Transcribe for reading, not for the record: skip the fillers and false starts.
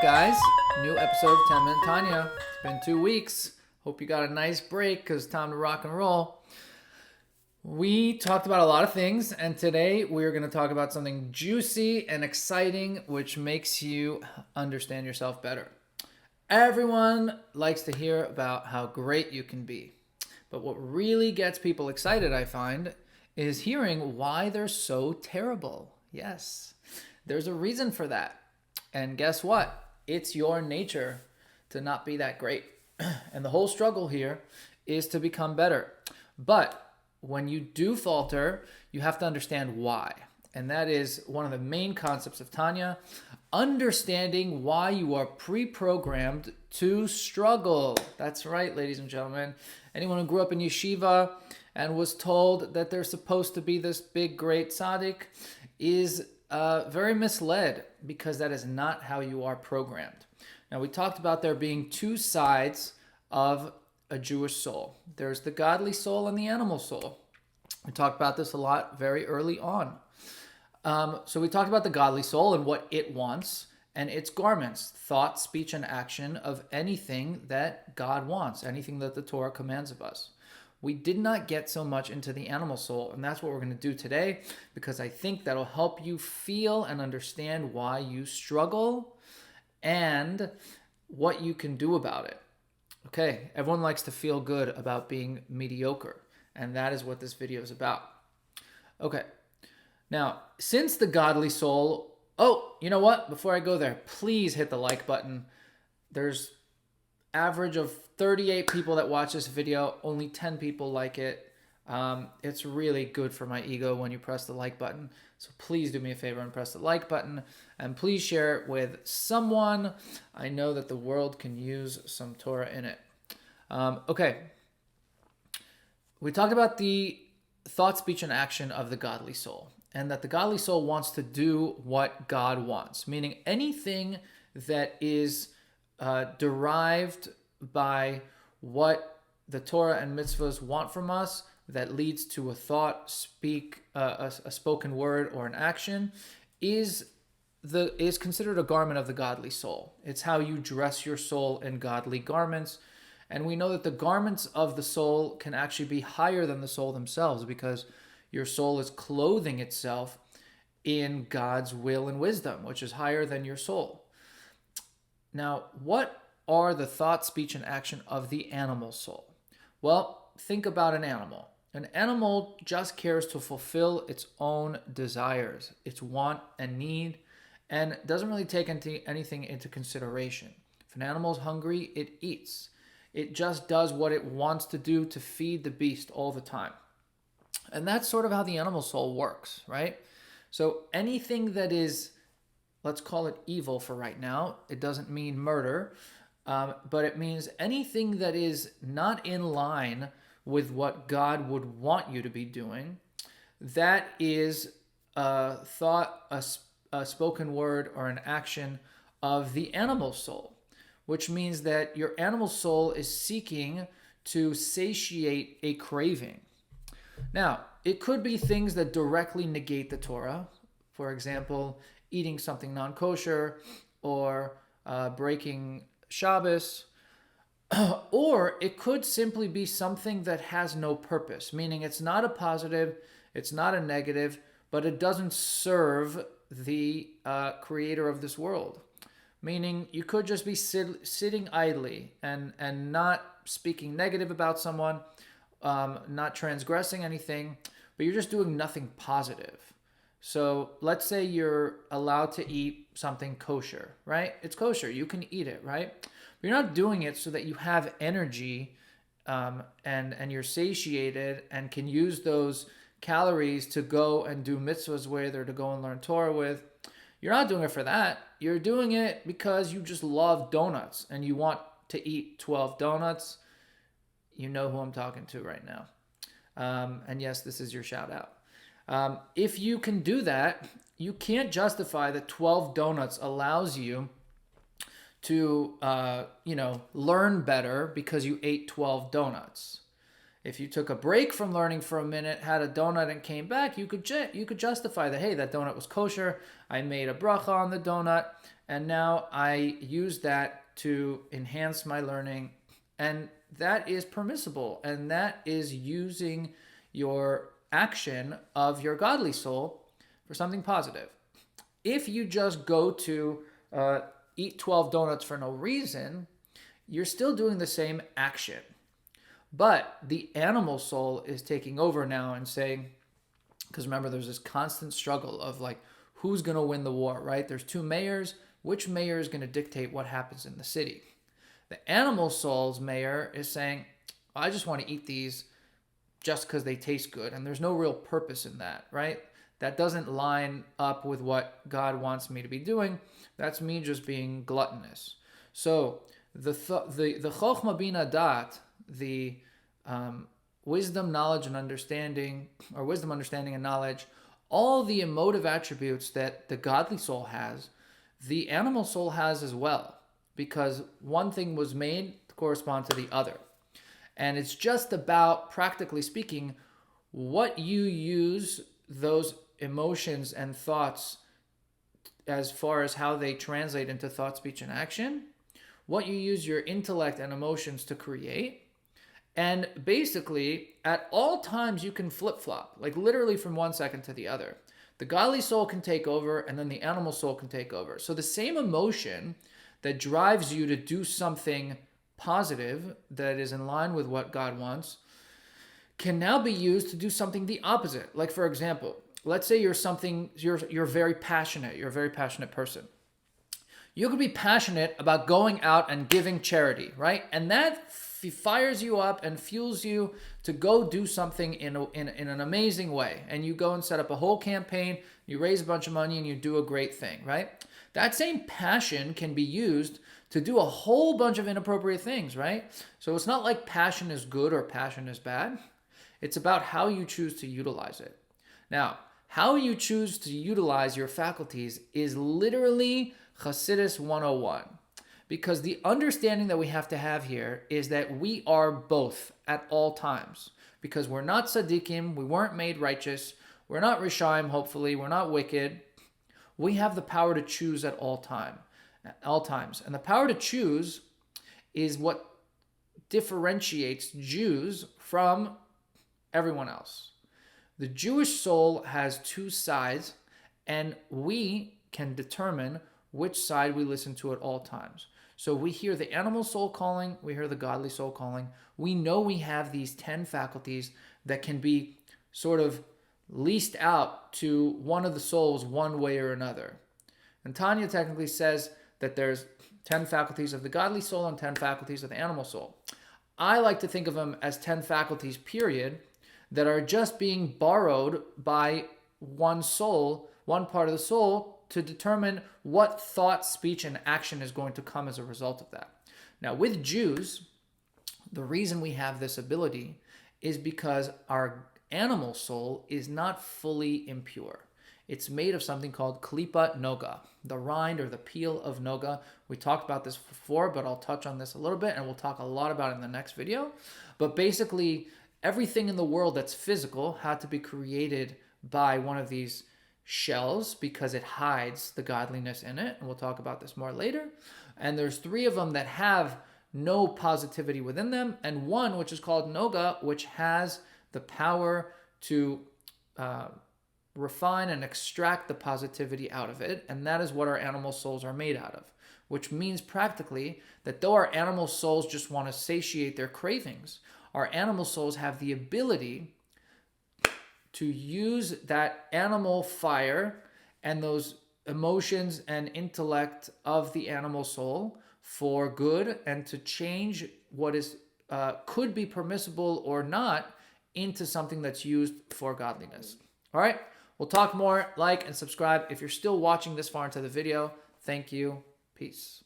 guys? New episode of 10 Minute Tanya. It's been 2 weeks. Hope you got a nice break because time to rock and roll. We talked about a lot of things, and today we're going to talk about something juicy and exciting, which makes you understand yourself better. Everyone likes to hear about how great you can be. But what really gets people excited, I find, is hearing why they're so terrible. Yes, there's a reason for that. And guess what? It's your nature to not be that great. And the whole struggle here is to become better. But when you do falter, you have to understand why. And that is one of the main concepts of Tanya, understanding why you are pre-programmed to struggle. That's right, ladies and gentlemen. Anyone who grew up in yeshiva and was told that they're supposed to be this big, great tzaddik is very misled, because that is not how you are programmed. Now, we talked about there being two sides of a Jewish soul. There's the godly soul and the animal soul. We talked about this a lot very early on. So we talked about the godly soul and what it wants and its garments, thought, speech, and action of anything that God wants, anything that the Torah commands of us. We did not get so much into the animal soul, and that's what we're going to do today, because I think that'll help you feel and understand why you struggle and what you can do about it. Okay, everyone likes to feel good about being mediocre, and that is what this video is about. Okay, now, since the godly soul... Oh, you know what? Before I go there, please hit the like button. There's average of 38 people that watch this video. Only 10 people like it. It's really good for my ego when you press the like button. So please do me a favor and press the like button. And please share it with someone. I know that the world can use some Torah in it. Okay. We talked about the thought, speech, and action of the godly soul. And that the godly soul wants to do what God wants. Meaning anything that is derived by what the Torah and mitzvahs want from us, that leads to a thought, a spoken word, or an action, is considered a garment of the godly soul. It's how you dress your soul in godly garments. And we know that the garments of the soul can actually be higher than the soul themselves, because your soul is clothing itself in God's will and wisdom, which is higher than your soul. Now, what are the thought, speech, and action of the animal soul? Well, think about an animal. An animal just cares to fulfill its own desires, its want and need, and doesn't really take anything into consideration. If an animal is hungry, it eats. It just does what it wants to do to feed the beast all the time. And that's sort of how the animal soul works, right? So anything that is, let's call it evil for right now. It doesn't mean murder, but it means anything that is not in line with what God would want you to be doing. That is a thought, a spoken word, or an action of the animal soul, which means that your animal soul is seeking to satiate a craving. Now, it could be things that directly negate the Torah. For example, eating something non-kosher, or breaking Shabbos. Or it could simply be something that has no purpose, meaning it's not a positive, it's not a negative, but it doesn't serve the creator of this world. Meaning you could just be sitting idly and not speaking negative about someone, not transgressing anything, but you're just doing nothing positive. So let's say you're allowed to eat something kosher, right? It's kosher. You can eat it, right? But you're not doing it so that you have energy and you're satiated and can use those calories to go and do mitzvahs with, or to go and learn Torah with. You're not doing it for that. You're doing it because you just love donuts and you want to eat 12 donuts. You know who I'm talking to right now. And yes, this is your shout out. If you can do that, you can't justify that 12 donuts allows you to, learn better because you ate 12 donuts. If you took a break from learning for a minute, had a donut, and came back, you could justify that, hey, that donut was kosher. I made a bracha on the donut, and now I use that to enhance my learning. And that is permissible, and that is using your action of your godly soul for something positive. If you just go to eat 12 donuts for no reason, you're still doing the same action. But the animal soul is taking over now and saying, because remember, there's this constant struggle of like, who's going to win the war, right? There's two mayors. Which mayor is going to dictate what happens in the city? The animal soul's mayor is saying, I just want to eat these just because they taste good. And there's no real purpose in that, right? That doesn't line up with what God wants me to be doing. That's me just being gluttonous. So the chokhmah bina dat, the wisdom, knowledge, and understanding, or wisdom, understanding, and knowledge, all the emotive attributes that the godly soul has, the animal soul has as well, because one thing was made to correspond to the other. And it's just about, practically speaking, what you use those emotions and thoughts as far as how they translate into thought, speech, and action, what you use your intellect and emotions to create. And basically, at all times, you can flip-flop, like literally from 1 second to the other. The godly soul can take over, and then the animal soul can take over. So the same emotion that drives you to do something positive that is in line with what God wants can now be used to do something the opposite. Like, for example, let's say you're very passionate. You're a very passionate person. You could be passionate about going out and giving charity, right? And that fires you up and fuels you to go do something in an amazing way. And you go and set up a whole campaign, you raise a bunch of money, and you do a great thing, right? That same passion can be used to do a whole bunch of inappropriate things, right? So it's not like passion is good or passion is bad. It's about how you choose to utilize it. Now, how you choose to utilize your faculties is literally Chassidus 101. Because the understanding that we have to have here is that we are both at all times. Because we're not tzaddikim, we weren't made righteous, we're not rishaim, hopefully, we're not wicked. We have the power to choose at all times. And the power to choose is what differentiates Jews from everyone else. The Jewish soul has two sides, and we can determine which side we listen to at all times. So we hear the animal soul calling, we hear the godly soul calling. We know we have these 10 faculties that can be sort of leased out to one of the souls one way or another. And Tanya technically says that there's 10 faculties of the godly soul and 10 faculties of the animal soul. I like to think of them as 10 faculties, period, that are just being borrowed by one soul, one part of the soul, to determine what thought, speech, and action is going to come as a result of that. Now, with Jews, the reason we have this ability is because our animal soul is not fully impure. It's made of something called klipa noga, the rind or the peel of noga. We talked about this before, but I'll touch on this a little bit, and we'll talk a lot about it in the next video. But basically, everything in the world that's physical had to be created by one of these shells because it hides the godliness in it. And we'll talk about this more later. And there's 3 of them that have no positivity within them, and one which is called Noga, which has the power to refine and extract the positivity out of it. And that is what our animal souls are made out of, which means practically that though our animal souls just want to satiate their cravings, our animal souls have the ability to use that animal fire and those emotions and intellect of the animal soul for good, and to change what is could be permissible or not into something that's used for godliness. All right, we'll talk more. Like and subscribe if you're still watching this far into the video. Thank you. Peace.